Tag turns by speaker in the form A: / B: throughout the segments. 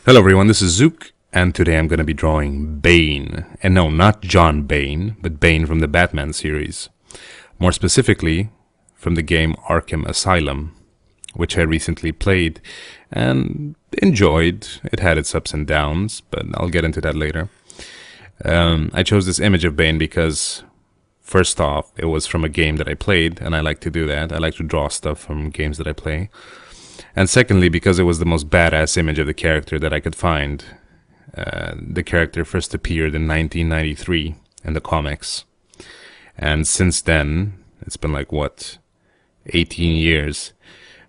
A: Hello everyone, this is Zook, and today I'm going to be drawing Bane. And no, not John Bane, but Bane from the Batman series. More specifically, from the game Arkham Asylum, which I recently played and enjoyed. It had its ups and downs, but I'll get into that later. I chose this image of Bane because, first off, it was from a game that I played, and I like to do that. I like to draw stuff from games that I play. And secondly, because it was the most badass image of the character that I could find. The character first appeared in 1993 in the comics. And since then, it's been like, 18 years.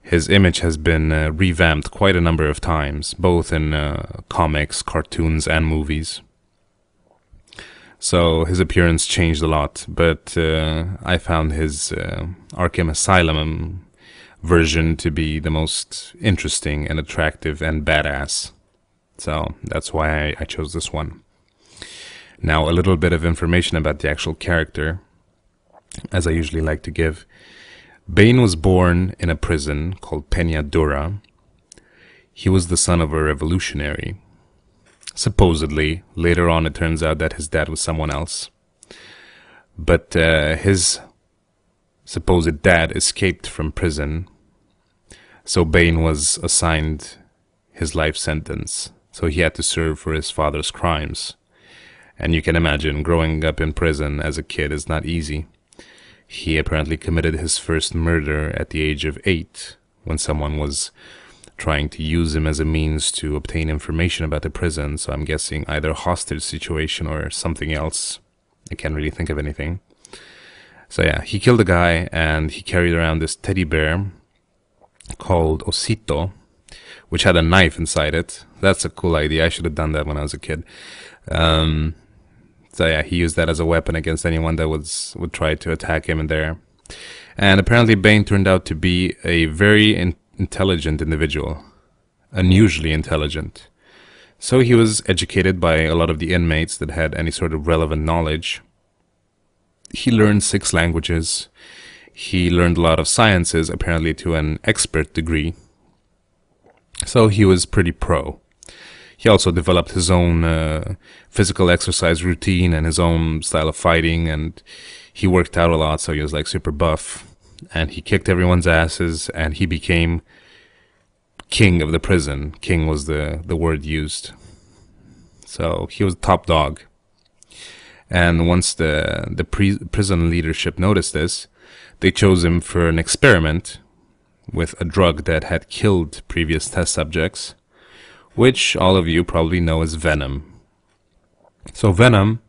A: His image has been revamped quite a number of times, both in comics, cartoons, and movies. So his appearance changed a lot, but I found his Arkham Asylum version to be the most interesting and attractive and badass. So that's why I chose this one. Now, a little bit of information about the actual character, as I usually like to give. Bane was born in a prison called Peña Dura. He was the son of a revolutionary. Supposedly, later on it turns out that his dad was someone else. But his supposed dad escaped from prison, so Bane was assigned his life sentence. So he had to serve for his father's crimes. And you can imagine, growing up in prison as a kid is not easy. He apparently committed his first murder at the age of 8, when someone was trying to use him as a means to obtain information about the prison. So I'm guessing either a hostage situation or something else. I can't really think of anything. So yeah, he killed a guy and he carried around this teddy bear called Osito, which had a knife inside it. That's a cool idea. I should have done that when I was a kid. So yeah, he used that as a weapon against anyone that would try to attack him in there. And apparently Bane turned out to be a very intelligent individual. Unusually intelligent. So he was educated by a lot of the inmates that had any sort of relevant knowledge. He learned 6 languages. He learned a lot of sciences, apparently to an expert degree. So he was pretty pro. He also developed his own physical exercise routine and his own style of fighting, and he worked out a lot, so he was like super buff. And he kicked everyone's asses, and he became king of the prison. King was the word used. So he was top dog. And once the prison leadership noticed this, they chose him for an experiment with a drug that had killed previous test subjects, which all of you probably know as venom. So venom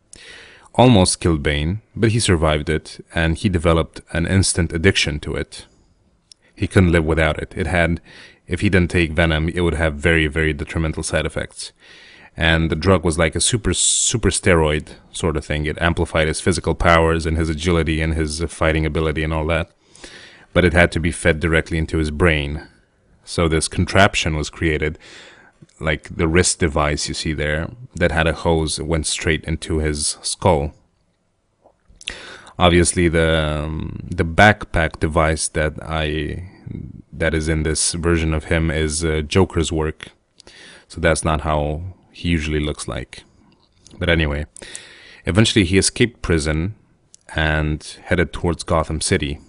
A: almost killed Bane, but he survived it, and he developed an instant addiction to it. He couldn't live without it. If he didn't take venom, it would have very, very detrimental side effects. And the drug was like a super steroid sort of thing. It amplified his physical powers and his agility and his fighting ability and all that. But it had to be fed directly into his brain. So this contraption was created, like the wrist device you see there, that had a hose that went straight into his skull. Obviously, the backpack device that is in this version of him is Joker's work. So that's not how he usually looks like. But anyway, eventually he escaped prison and headed towards Gotham City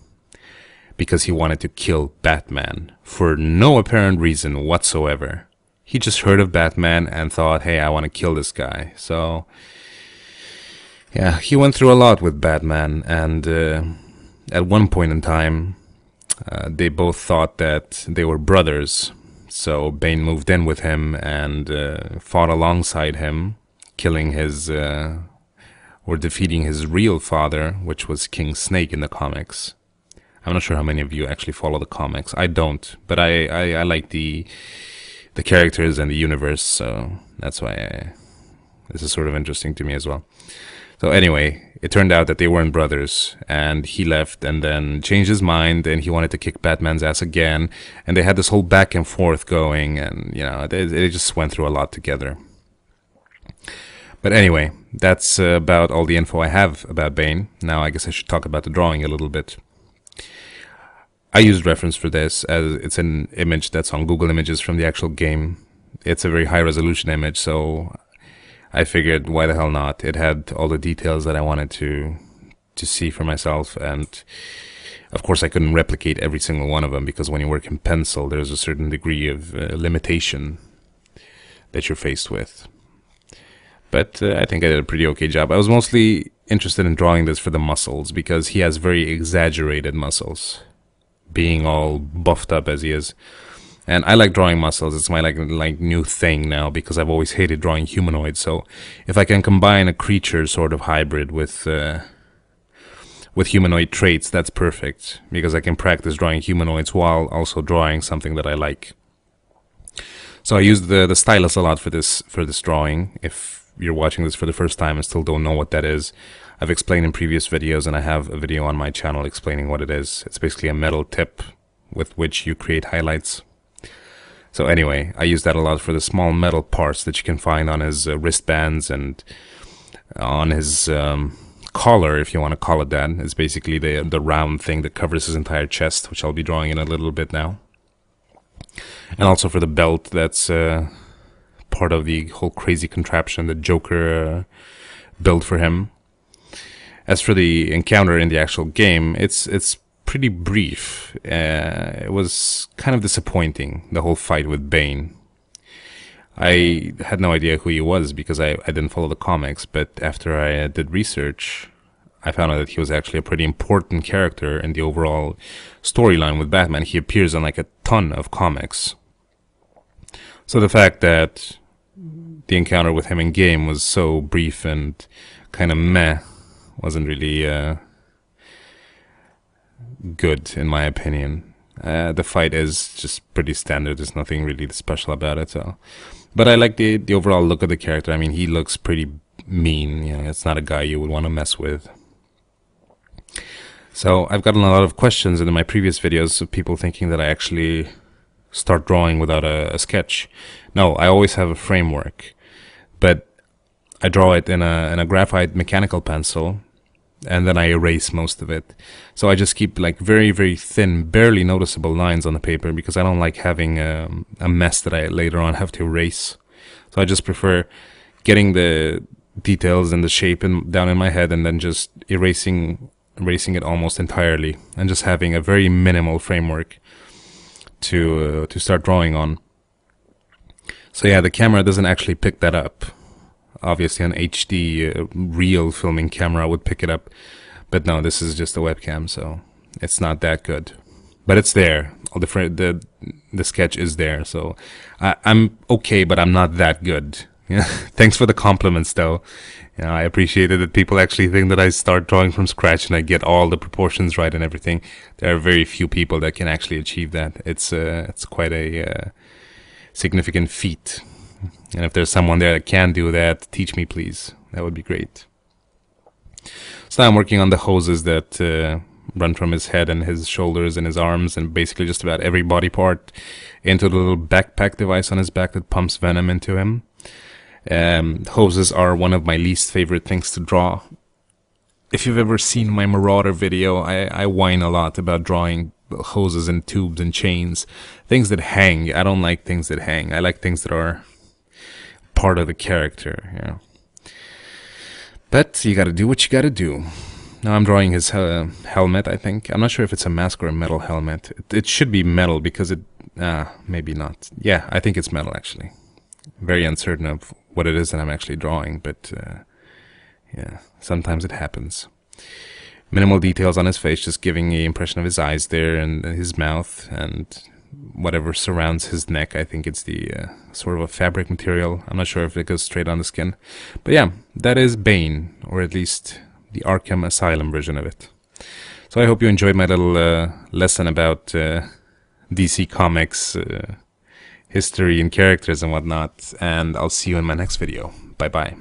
A: because he wanted to kill Batman for no apparent reason whatsoever. He just heard of Batman and thought, hey, I want to kill this guy. So yeah, he went through a lot with Batman, and at one point in time they both thought that they were brothers. So Bane moved in with him and fought alongside him, killing his, or defeating his real father, which was King Snake in the comics. I'm not sure how many of you actually follow the comics. I don't, but I like the characters and the universe, so that's why this is sort of interesting to me as well. So anyway, it turned out that they weren't brothers, and he left and then changed his mind, and he wanted to kick Batman's ass again, and they had this whole back and forth going, and you know, they just went through a lot together. But anyway, that's about all the info I have about Bane. Now I guess I should talk about the drawing a little bit. I used reference for this as it's an image that's on Google Images from the actual game. it's a very high resolution image, so I figured why the hell not. It had all the details that I wanted to see for myself, and of course I couldn't replicate every single one of them, because when you work in pencil there's a certain degree of limitation that you're faced with. But I think I did a pretty okay job. I was mostly interested in drawing this for the muscles, because he has very exaggerated muscles, being all buffed up as he is. And I like drawing muscles. It's my like new thing now, because I've always hated drawing humanoids. So if I can combine a creature sort of hybrid with humanoid traits, that's perfect, because I can practice drawing humanoids while also drawing something that I like. So I used the stylus a lot for this drawing. If you're watching this for the first time and still don't know what that is, I've explained in previous videos, and I have a video on my channel explaining what it is. It's basically a metal tip with which you create highlights. So anyway, I use that a lot for the small metal parts that you can find on his wristbands and on his collar, if you want to call it that. It's basically the round thing that covers his entire chest, which I'll be drawing in a little bit now. And also for the belt, that's part of the whole crazy contraption that Joker built for him. As for the encounter in the actual game, it's pretty brief. It was kind of disappointing, the whole fight with Bane. I had no idea who he was, because I didn't follow the comics, but after I did research, I found out that he was actually a pretty important character in the overall storyline with Batman. He appears in like a ton of comics. So the fact that the encounter with him in game was so brief and kind of meh wasn't really good, in my opinion. The fight is just pretty standard. There's nothing really special about it. So, but I like the overall look of the character. I mean, he looks pretty mean. You know, it's not a guy you would want to mess with. So I've gotten a lot of questions in my previous videos of people thinking that I actually start drawing without a sketch. No, I always have a framework, but I draw it in a graphite mechanical pencil, and then I erase most of it. So I just keep like very, very thin, barely noticeable lines on the paper, because I don't like having a mess that I later on have to erase. So I just prefer getting the details and the shape down in my head, and then just erasing it almost entirely, and just having a very minimal framework to start drawing on. So yeah, the camera doesn't actually pick that up. Obviously an HD real filming camera would pick it up, but no, this is just a webcam, so it's not that good. But it's there. All the sketch is there, so I'm okay, but I'm not that good. Yeah. Thanks for the compliments, though. You know, I appreciated that people actually think that I start drawing from scratch and I get all the proportions right and everything. There are very few people that can actually achieve that. It's quite a significant feat. And if there's someone there that can do that, teach me, please. That would be great. So now I'm working on the hoses that run from his head and his shoulders and his arms and basically just about every body part into the little backpack device on his back that pumps venom into him. Hoses are one of my least favorite things to draw. If you've ever seen my Marauder video, I whine a lot about drawing hoses and tubes and chains. Things that hang. I don't like things that hang. I like things that are part of the character, you know. But you gotta do what you gotta do. Now I'm drawing his helmet, I think. I'm not sure if it's a mask or a metal helmet. It should be metal because it... maybe not. Yeah, I think it's metal, actually. Very uncertain of what it is that I'm actually drawing, but yeah, sometimes it happens. Minimal details on his face, just giving the impression of his eyes there and his mouth and whatever surrounds his neck. I think it's the sort of a fabric material. I'm not sure if it goes straight on the skin. But yeah, that is Bane, or at least the Arkham Asylum version of it. So I hope you enjoyed my little lesson about DC Comics history and characters and whatnot, and I'll see you in my next video. Bye bye.